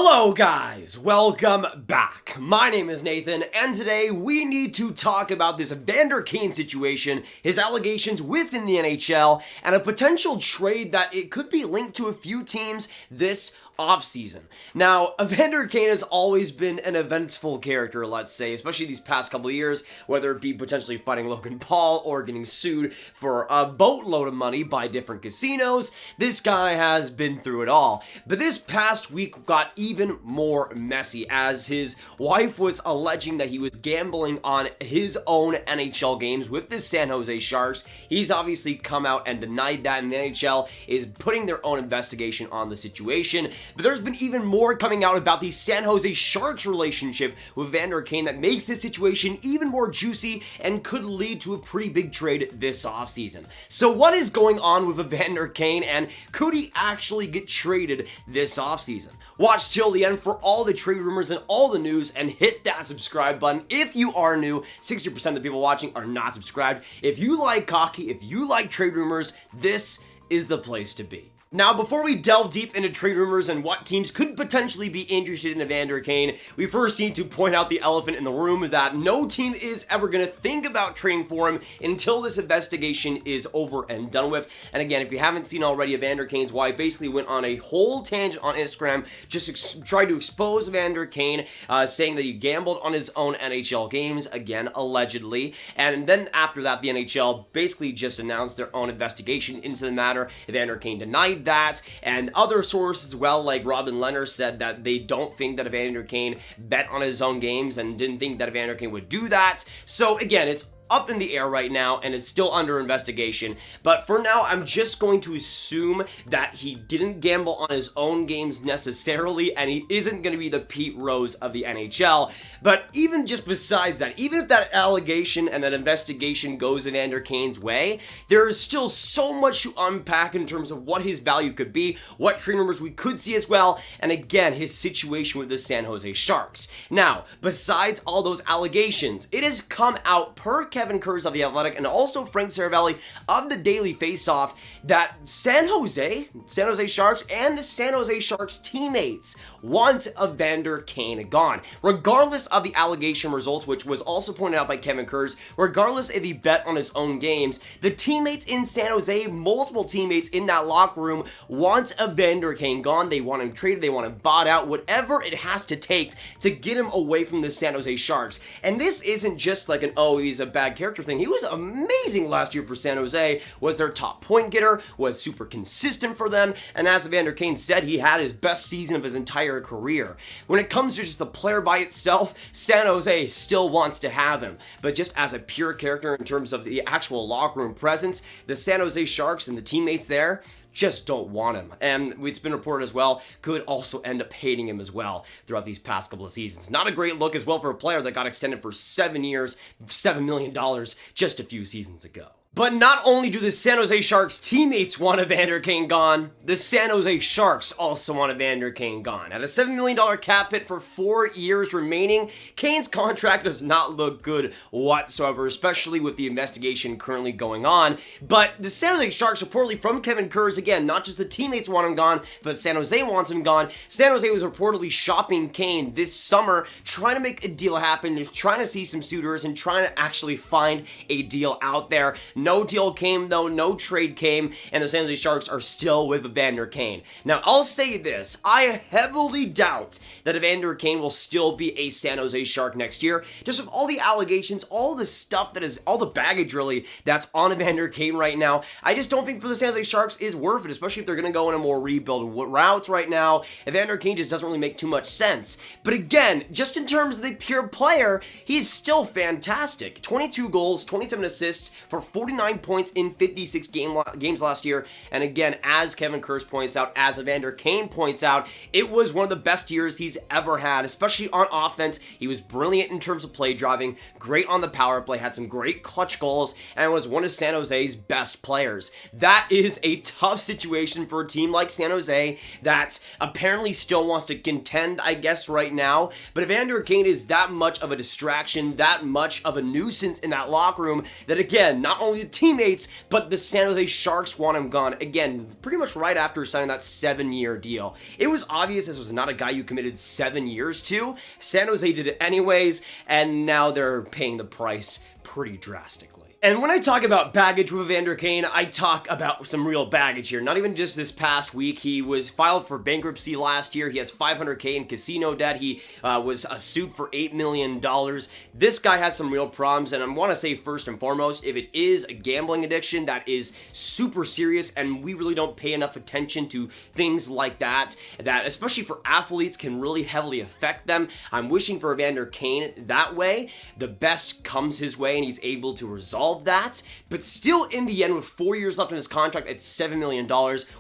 Hello guys, welcome back. My name is Nathan, and today we need to talk about this Evander Kane situation, his allegations within the NHL, and a potential trade that it could be linked to a few teams this offseason. Now, Evander Kane has always been an eventful character, let's say, especially these past couple of years, whether it be potentially fighting Logan Paul or getting sued for a boatload of money by different casinos. This guy has been through it all. But this past week got even more messy as his wife was alleging that he was gambling on his own NHL games with the San Jose Sharks. He's obviously come out and denied that, and the NHL is putting their own investigation on the situation. But there's been even more coming out about the San Jose Sharks relationship with Evander Kane that makes this situation even more juicy and could lead to a pretty big trade this offseason. So what is going on with Evander Kane, and could he actually get traded this offseason? Watch till the end for all the trade rumors and all the news, and hit that subscribe button if you are new. 60% of the people watching are not subscribed. If you like hockey, if you like trade rumors, this is the place to be. Now, before we delve deep into trade rumors and what teams could potentially be interested in Evander Kane, we first need to point out the elephant in the room that no team is ever going to think about trading for him until this investigation is over and done with. And again, if you haven't seen already, Evander Kane's wife basically went on a whole tangent on Instagram, just tried to expose Evander Kane, saying that he gambled on his own NHL games, again, allegedly. And then after that, the NHL basically just announced their own investigation into the matter. Evander Kane denied that, and other sources as well, like Robin Leonard, said that they don't think that Evander Kane bet on his own games and didn't think that Evander Kane would do that. So again, it's up in the air right now, and it's still under investigation. But for now, I'm just going to assume that he didn't gamble on his own games necessarily, and he isn't going to be the Pete Rose of the NHL. But even just besides that, even if that allegation and that investigation goes Evander Kane's way, there is still so much to unpack in terms of what his value could be, what trade rumors we could see as well, and again, his situation with the San Jose Sharks. Now, besides all those allegations, it has come out per Kevin Kurz of The Athletic and also Frank Saravelli of the Daily Faceoff that San Jose Sharks and the San Jose Sharks teammates want Evander Kane gone. Regardless of the allegation results, which was also pointed out by Kevin Kurz, regardless if he bet on his own games, the teammates in San Jose, multiple teammates in that locker room, want Evander Kane gone. They want him traded, they want him bought out, whatever it has to take to get him away from the San Jose Sharks. And this isn't just like an, oh, he's a bad character thing. He was amazing last year for San Jose, was their top point getter, was super consistent for them, and as Evander Kane said, he had his best season of his entire career. When it comes to just the player by itself, San Jose still wants to have him, but just as a pure character in terms of the actual locker room presence, the San Jose Sharks and the teammates there just don't want him. And it's been reported as well, could also end up hating him as well throughout these past couple of seasons. Not a great look as well for a player that got extended for 7 years, $7 million just a few seasons ago. But not only do the San Jose Sharks teammates want Evander Kane gone, the San Jose Sharks also want Evander Kane gone. At a $7 million cap hit for 4 years remaining, Kane's contract does not look good whatsoever, especially with the investigation currently going on. But the San Jose Sharks, reportedly from Kevin Kurz, again, not just the teammates want him gone, but San Jose wants him gone. San Jose was reportedly shopping Kane this summer, trying to make a deal happen, trying to see some suitors, and trying to actually find a deal out there. No deal came though, no trade came, and the San Jose Sharks are still with Evander Kane. Now, I'll say this, I heavily doubt that Evander Kane will still be a San Jose Shark next year, just with all the allegations, all the stuff that is, all the baggage really, that's on Evander Kane right now. I just don't think for the San Jose Sharks is worth it, especially if they're going to go in a more rebuild route right now. Evander Kane just doesn't really make too much sense. But again, just in terms of the pure player, he's still fantastic. 22 goals, 27 assists for 49 points in 56 games last year. And again, as Kevin Kurz points out, as Evander Kane points out, it was one of the best years he's ever had, especially on offense. He was brilliant in terms of play driving, great on the power play, had some great clutch goals, and was one of San Jose's best players. That is a tough situation for a team like San Jose that apparently still wants to contend, I guess, right now. But Evander Kane is that much of a distraction, that much of a nuisance in that locker room that, again, not only only the teammates, but the San Jose Sharks want him gone. Again, pretty much right after signing that 7-year deal. It was obvious this was not a guy you committed 7 years to. San Jose did it anyways, and now they're paying the price pretty drastically. And when I talk about baggage with Evander Kane, I talk about some real baggage here. Not even just this past week. He was filed for bankruptcy last year. He has $500K in casino debt. He was sued for $8 million. This guy has some real problems, and I want to say first and foremost, if it is a gambling addiction, that is super serious, and we really don't pay enough attention to things like that, especially for athletes, can really heavily affect them. I'm wishing for Evander Kane that way. The best comes his way, and he's able to resolve that, but still in the end, with 4 years left in his contract at $7 million,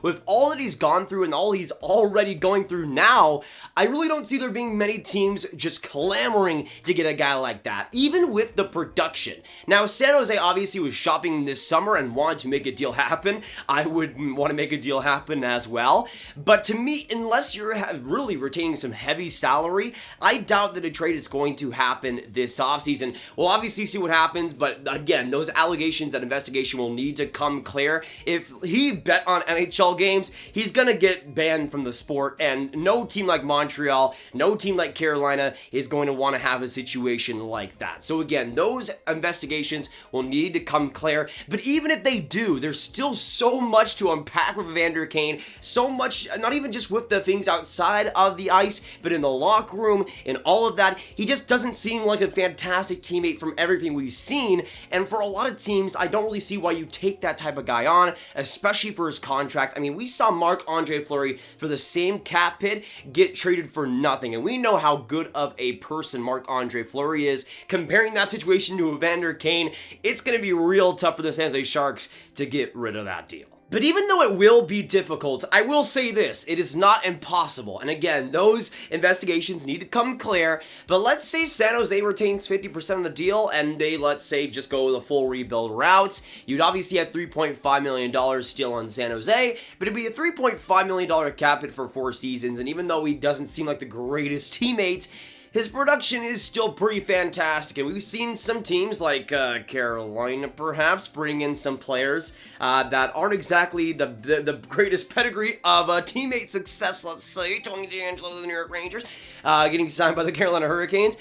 with all that he's gone through and all he's already going through now, I really don't see there being many teams just clamoring to get a guy like that, even with the production. Now, San Jose obviously was shopping this summer and wanted to make a deal happen. I would want to make a deal happen as well, but to me, unless you're really retaining some heavy salary, I doubt that a trade is going to happen this offseason. We'll obviously see what happens, but again, those allegations, that investigation will need to come clear. If he bet on NHL games, he's gonna get banned from the sport, and no team like Montreal, no team like Carolina is going to want to have a situation like that. So again, those investigations will need to come clear, but even if they do, there's still so much to unpack with Evander Kane, so much, not even just with the things outside of the ice, but in the locker room, in all of that. He just doesn't seem like a fantastic teammate from everything we've seen, and for a lot of teams, I don't really see why you take that type of guy on, especially for his contract. I mean, we saw Marc-Andre Fleury for the same cap hit get traded for nothing, and we know how good of a person Marc-Andre Fleury is. Comparing that situation to Evander Kane, it's going to be real tough for the San Jose Sharks to get rid of that deal. But even though it will be difficult, I will say this, it is not impossible. And again, those investigations need to come clear, but let's say San Jose retains 50% of the deal and they, let's say, just go the full rebuild route. You'd obviously have $3.5 million still on San Jose, but it'd be a $3.5 million cap hit for 4 seasons, and even though he doesn't seem like the greatest teammate, his production is still pretty fantastic, and we've seen some teams like Carolina perhaps bring in some players that aren't exactly the greatest pedigree of teammate success, let's say. Tony DeAngelo of the New York Rangers getting signed by the Carolina Hurricanes.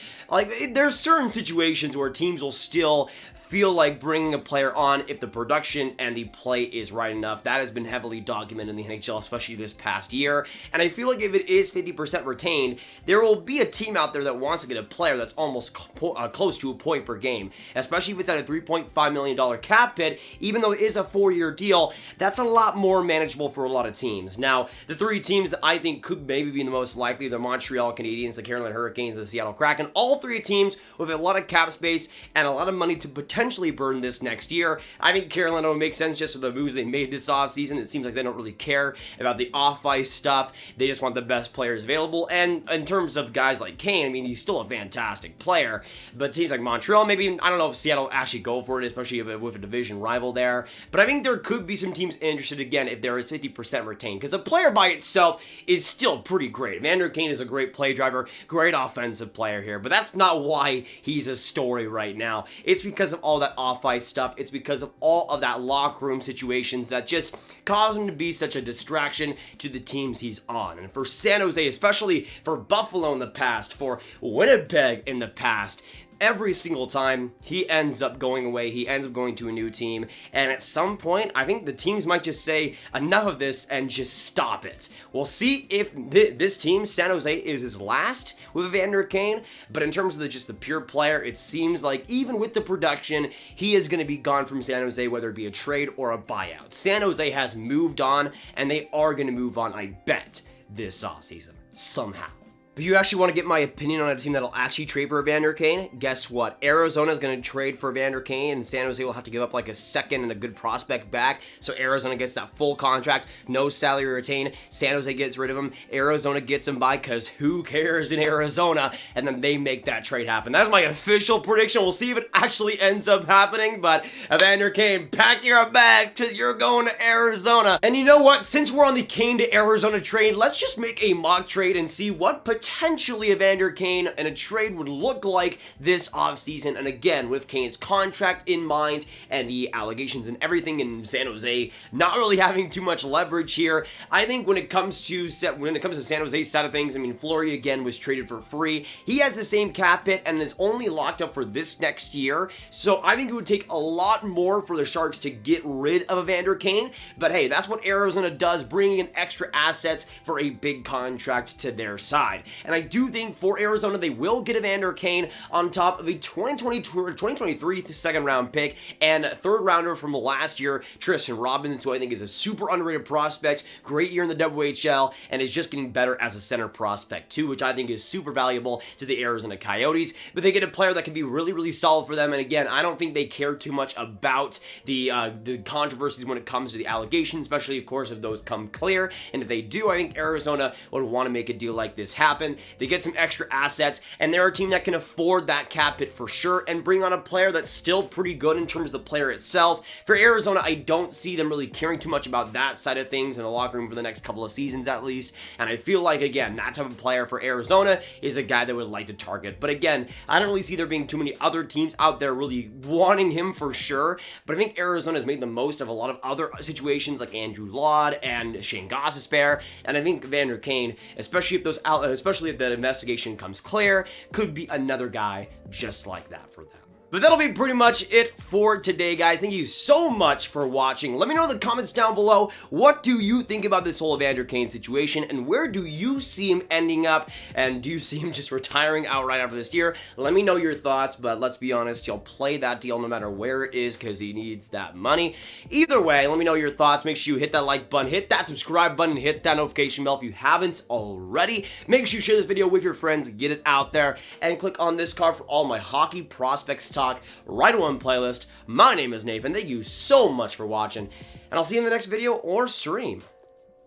There's certain situations where teams will still feel like bringing a player on if the production and the play is right enough. That has been heavily documented in the NHL, especially this past year. And I feel like if it is 50% retained, there will be a team out there that wants to get a player that's almost close to a point per game, especially if it's at a $3.5 million cap hit. Even though it is a 4-year deal, that's a lot more manageable for a lot of teams. Now, the 3 teams that I think could maybe be the most likely, the Montreal Canadiens, the Carolina Hurricanes, and the Seattle Kraken, all 3 teams with a lot of cap space and a lot of money to potentially burn this next year. I think Carolina would make sense just with the moves they made this offseason. It seems like they don't really care about the off-ice stuff. They just want the best players available. And in terms of guys like Kane, I mean, he's still a fantastic player, but teams like Montreal, maybe, I don't know if Seattle actually go for it, especially with a division rival there. But I think there could be some teams interested, again, if there is 50% retained, because the player by itself is still pretty great. Evander Kane is a great play driver, great offensive player here, but that's not why he's a story right now. It's because of all that off-ice stuff. It's because of all of that locker room situations that just cause him to be such a distraction to the teams he's on. And for San Jose, especially for Buffalo in the past, for Winnipeg in the past, every single time he ends up going away, he ends up going to a new team, and at some point, I think the teams might just say, enough of this, and just stop it. We'll see if this team, San Jose, is his last with Evander Kane, but in terms of just the pure player, it seems like even with the production, he is going to be gone from San Jose, whether it be a trade or a buyout. San Jose has moved on, and they are going to move on, I bet, this offseason, somehow. But you actually want to get my opinion on a team that'll actually trade for Evander Kane? Guess what? Arizona is going to trade for Evander Kane, and San Jose will have to give up like a second and a good prospect back. So Arizona gets that full contract, no salary retained. San Jose gets rid of him. Arizona gets him by, because who cares in Arizona? And then they make that trade happen. That's my official prediction. We'll see if it actually ends up happening. But Evander Kane, pack your bag, because you're going to Arizona. And you know what? Since we're on the Kane to Arizona trade, let's just make a mock trade and see what potential potentially Evander Kane, and a trade would look like this offseason. And again, with Kane's contract in mind and the allegations and everything in San Jose not really having too much leverage here, I think when it comes to San Jose's side of things, I mean, Fleury again was traded for free. He has the same cap hit and is only locked up for this next year. So I think it would take a lot more for the Sharks to get rid of Evander Kane. But hey, that's what Arizona does, bringing in extra assets for a big contract to their side. And I do think for Arizona, they will get Evander Kane on top of a 2023 second round pick and third rounder from last year, Tristan Robbins, who I think is a super underrated prospect, great year in the WHL, and is just getting better as a center prospect too, which I think is super valuable to the Arizona Coyotes. But they get a player that can be really, really solid for them. And again, I don't think they care too much about the controversies when it comes to the allegations, especially, of course, if those come clear. And if they do, I think Arizona would want to make a deal like this happen. They get some extra assets, and they're a team that can afford that cap hit for sure and bring on a player that's still pretty good in terms of the player itself. For Arizona, I don't see them really caring too much about that side of things in the locker room for the next couple of seasons at least. And I feel like, again, that type of player for Arizona is a guy that would like to target. But again, I don't really see there being too many other teams out there really wanting him for sure. But I think Arizona has made the most of a lot of other situations like Andrew Ladd and Shane Gostisbehere. And I think Evander Kane, especially if the investigation comes clear, could be another guy just like that for them. But that'll be pretty much it for today, guys. Thank you so much for watching. Let me know in the comments down below, what do you think about this whole Evander Kane situation, and where do you see him ending up, and do you see him just retiring outright after this year? Let me know your thoughts, but let's be honest, he'll play that deal no matter where it is because he needs that money. Either way, let me know your thoughts. Make sure you hit that like button, hit that subscribe button, hit that notification bell if you haven't already. Make sure you share this video with your friends, get it out there, and click on this card for all my hockey prospects talk right on playlist. My name is Nathan. Thank you so much for watching, and I'll see you in the next video or stream.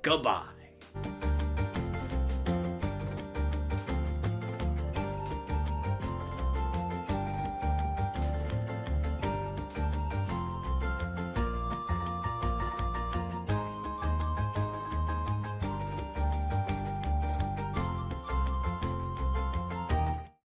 Goodbye.